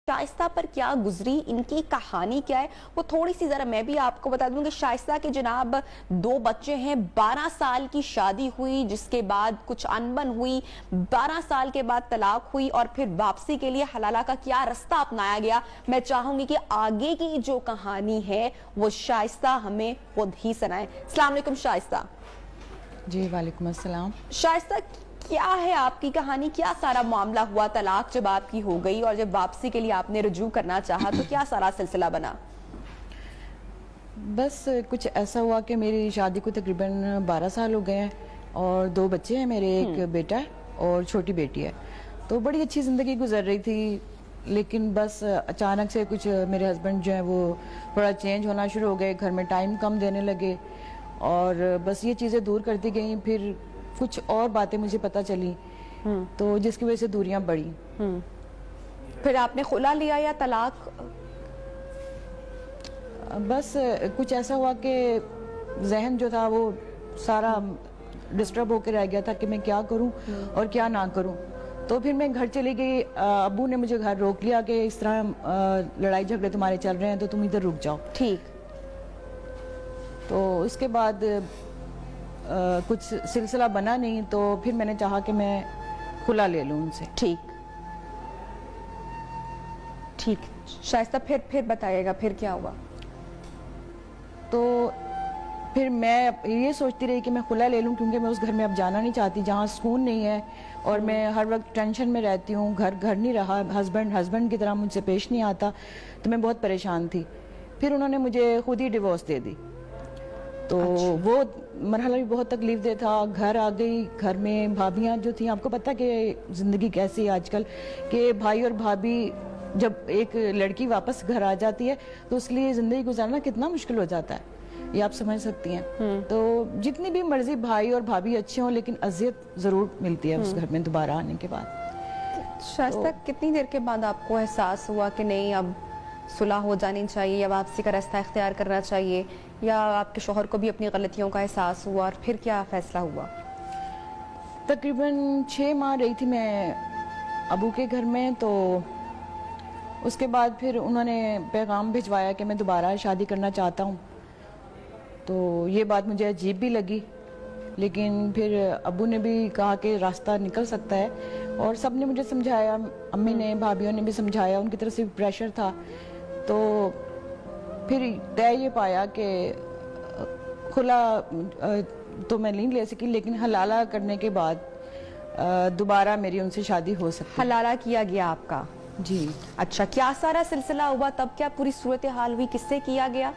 شائستہ پر کیا گزری، ان کی کہانی کیا ہے، وہ تھوڑی سی ذرا میں بھی آپ کو بتا دوں کہ شائستہ کے جناب 2 بچے ہیں، 12 سال کی شادی ہوئی جس کے بعد کچھ انبن ہوئی، 12 سال کے بعد طلاق ہوئی اور پھر واپسی کے لیے حلالہ کا کیا رستہ اپنایا گیا. میں چاہوں گی کہ آگے کی جو کہانی ہے وہ شائستہ ہمیں خود ہی سنائیں. السلام علیکم شائستہ. جی وعلیکم السلام. شائستہ کیا ہے آپ کی کہانی، کیا سارا معاملہ ہوا، طلاق جب آپ کی ہو گئی اور جب واپسی کے لیے آپ نے رجوع کرنا چاہا تو کیا سارا سلسلہ بنا؟ بس کچھ ایسا ہوا کہ میری شادی کو تقریباً 12 سال ہو گئے ہیں اور 2 بچے ہیں میرے، ایک بیٹا ہے اور چھوٹی بیٹی ہے. تو بڑی اچھی زندگی گزر رہی تھی، لیکن بس اچانک سے کچھ میرے ہسبینڈ جو ہیں وہ تھوڑا چینج ہونا شروع ہو گئے، گھر میں ٹائم کم دینے لگے اور بس یہ چیزیں دور کرتی گئیں. پھر کچھ اور باتیں مجھے پتہ چلی تو جس کی وجہ سے دوریاں بڑھیں. پھر آپ نے خلا لیا یا طلاق؟ بس کچھ ایسا ہوا کہ ذہن جو تھا وہ سارا ڈسٹرب ہو کے رہ گیا تھا کہ میں کیا کروں اور کیا نہ کروں. تو پھر میں گھر چلی گئی. ابو نے مجھے گھر روک لیا کہ اس طرح لڑائی جھگڑے تمہارے چل رہے ہیں تو تم ادھر رک جاؤ. ٹھیک. تو اس کے بعد کچھ سلسلہ بنا نہیں تو پھر میں نے چاہا کہ میں خلا لے لوں ان سے. ٹھیک ٹھیک. شائستہ پھر بتائیے گا پھر کیا ہوا؟ تو پھر میں یہ سوچتی رہی کہ میں خلا لے لوں کیونکہ میں اس گھر میں اب جانا نہیں چاہتی جہاں سکون نہیں ہے اور میں ہر وقت ٹینشن میں رہتی ہوں. گھر نہیں رہا، ہسبینڈ کی طرح مجھ سے پیش نہیں آتا تو میں بہت پریشان تھی. پھر انہوں نے مجھے خود ہی ڈیورس دے دی. تو وہ مرحلہ بھی بہت تکلیف دہ تھا. گھر آ گئی، گھر میں بھابیاں جو تھیں، آپ کو پتہ کہ زندگی کیسی ہے آج کل کہ بھائی اور بھابھی جب ایک لڑکی واپس گھر آ جاتی ہے تو اس لیے زندگی گزارنا کتنا مشکل ہو جاتا ہے، یہ آپ سمجھ سکتی ہیں. تو جتنی بھی مرضی بھائی اور بھابھی اچھے ہوں لیکن اذیت ضرور ملتی ہے اس گھر میں دوبارہ آنے کے بعد. شائستہ کتنی دیر کے بعد آپ کو احساس ہوا کہ نہیں اب صلح ہو جانی چاہیے یا واپسی کا راستہ اختیار کرنا چاہیے، یا آپ کے شوہر کو بھی اپنی غلطیوں کا احساس ہوا اور پھر کیا فیصلہ ہوا؟ تقریباً 6 ماہ رہی تھی میں ابو کے گھر میں. تو اس کے بعد پھر انہوں نے پیغام بھجوایا کہ میں دوبارہ شادی کرنا چاہتا ہوں. تو یہ بات مجھے عجیب بھی لگی، لیکن پھر ابو نے بھی کہا کہ راستہ نکل سکتا ہے اور سب نے مجھے سمجھایا، امی نے، بھابھیوں نے بھی سمجھایا، ان کی طرف سے بھی پریشر تھا. تو پھر طے یہ پایا کہ خلا تو میں نہیں لے سکی لیکن حلالہ کرنے کے بعد دوبارہ میری ان سے شادی ہو سکتی. حلالہ کیا گیا آپ کا؟ جی. اچھا، کیا سارا سلسلہ ہوا تب، کیا پوری صورتحال ہوئی، کس سے کیا گیا؟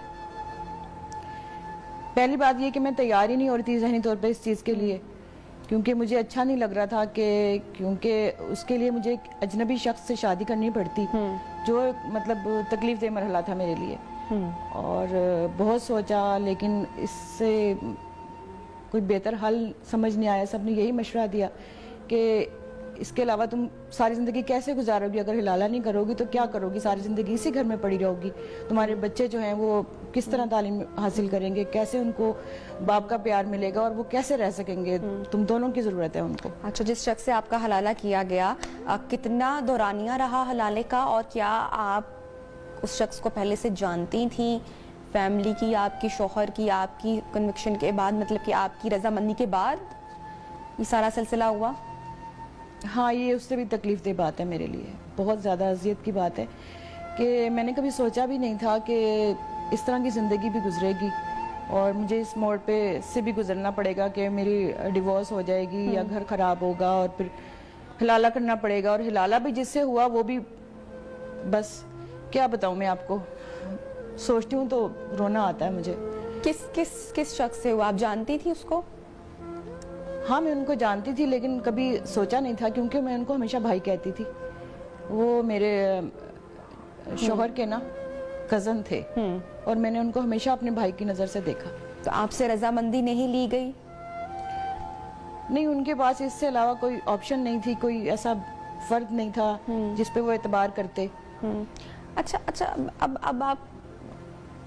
پہلی بات یہ کہ میں تیار ہی نہیں ہو رہی تھی ذہنی طور پہ اس چیز کے لیے، کیونکہ مجھے اچھا نہیں لگ رہا تھا کہ کیونکہ اس کے لیے مجھے ایک اجنبی شخص سے شادی کرنی پڑتی جو مطلب تکلیف دہ مرحلہ تھا میرے لیے. اور بہت سوچا لیکن اس سے کوئی بہتر حل سمجھ نہیں آیا. سب نے یہی مشورہ دیا کہ اس کے علاوہ تم ساری زندگی کیسے گزارو گی، اگر حلالہ نہیں کرو گی تو کیا کرو گی، ساری زندگی اسی گھر میں پڑی رہو گی. تمہارے بچے جو ہیں وہ کس طرح تعلیم حاصل کریں گے، کیسے ان کو باپ کا پیار ملے گا اور وہ کیسے رہ سکیں گے، تم دونوں کی ضرورت ہے ان کو. اچھا، جس شخص سے آپ کا حلالہ کیا گیا کتنا دورانیہ رہا حلالے کا، اور کیا آپ اس شخص کو پہلے سے جانتی تھیں، فیملی کی، آپ کی شوہر کی، آپ کی کنوکشن کے بعد، مطلب کہ آپ کی رضامندی کے بعد یہ سارا سلسلہ ہوا؟ ہاں، یہ اس سے بھی تکلیف دہ بات ہے میرے لیے، بہت زیادہ اذیت کی بات ہے کہ میں نے کبھی سوچا بھی نہیں تھا کہ اس طرح کی زندگی بھی گزرے گی اور مجھے اس موڑ پہ سے بھی گزرنا پڑے گا کہ میری ڈیورس ہو جائے گی یا گھر خراب ہوگا اور پھر حلالہ کرنا پڑے گا. اور حلالہ بھی جس سے ہوا وہ بھی بس کیا بتاؤں میں آپ کو، سوچتی ہوں تو رونا آتا ہے مجھے. کس شخص سے ہوا، آپ جانتی تھی اس کو؟ ہاں، میں ان کو جانتی تھی لیکن کبھی سوچا نہیں تھا کیونکہ میں ان کو ہمیشہ بھائی کہتی تھی. وہ میرے شوہر کے نا کزن تھے اور میں نے ان کو ہمیشہ اپنے بھائی کی نظر سے دیکھا. تو آپ سے رضامندی نہیں لی گئی؟ نہیں، ان کے پاس اس سے علاوہ کوئی آپشن نہیں تھی، کوئی ایسا فرد نہیں تھا جس پہ وہ اعتبار کرتے. اچھا، اب آپ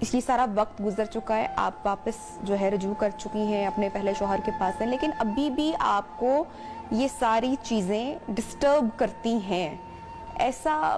یہ سارا وقت گزر چکا ہے، آپ واپس جو ہے رجوع کر چکی ہیں اپنے پہلے شوہر کے پاس ہیں، لیکن ابھی بھی آپ کو یہ ساری چیزیں ڈسٹرب کرتی ہیں. ایسا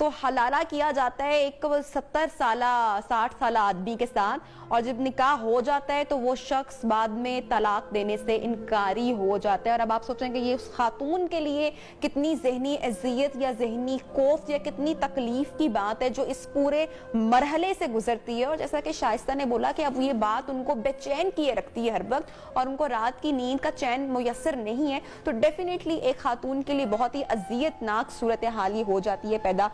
تو حلالہ کیا جاتا ہے ایک 70 سالہ 60 سالہ آدمی کے ساتھ، اور جب نکاح ہو جاتا ہے تو وہ شخص بعد میں طلاق دینے سے انکاری ہو جاتا ہے. اور اب آپ سوچیں کہ یہ اس خاتون کے لیے کتنی ذہنی اذیت یا ذہنی کوفت یا کتنی تکلیف کی بات ہے جو اس پورے مرحلے سے گزرتی ہے. اور جیسا کہ شائستہ نے بولا کہ اب یہ بات ان کو بے چین کیے رکھتی ہے ہر وقت، اور ان کو رات کی نیند کا چین میسر نہیں ہے، تو ڈیفینیٹلی ایک خاتون کے لیے بہت ہی اذیت ناک صورتحال ہو جاتی ہے پیدا.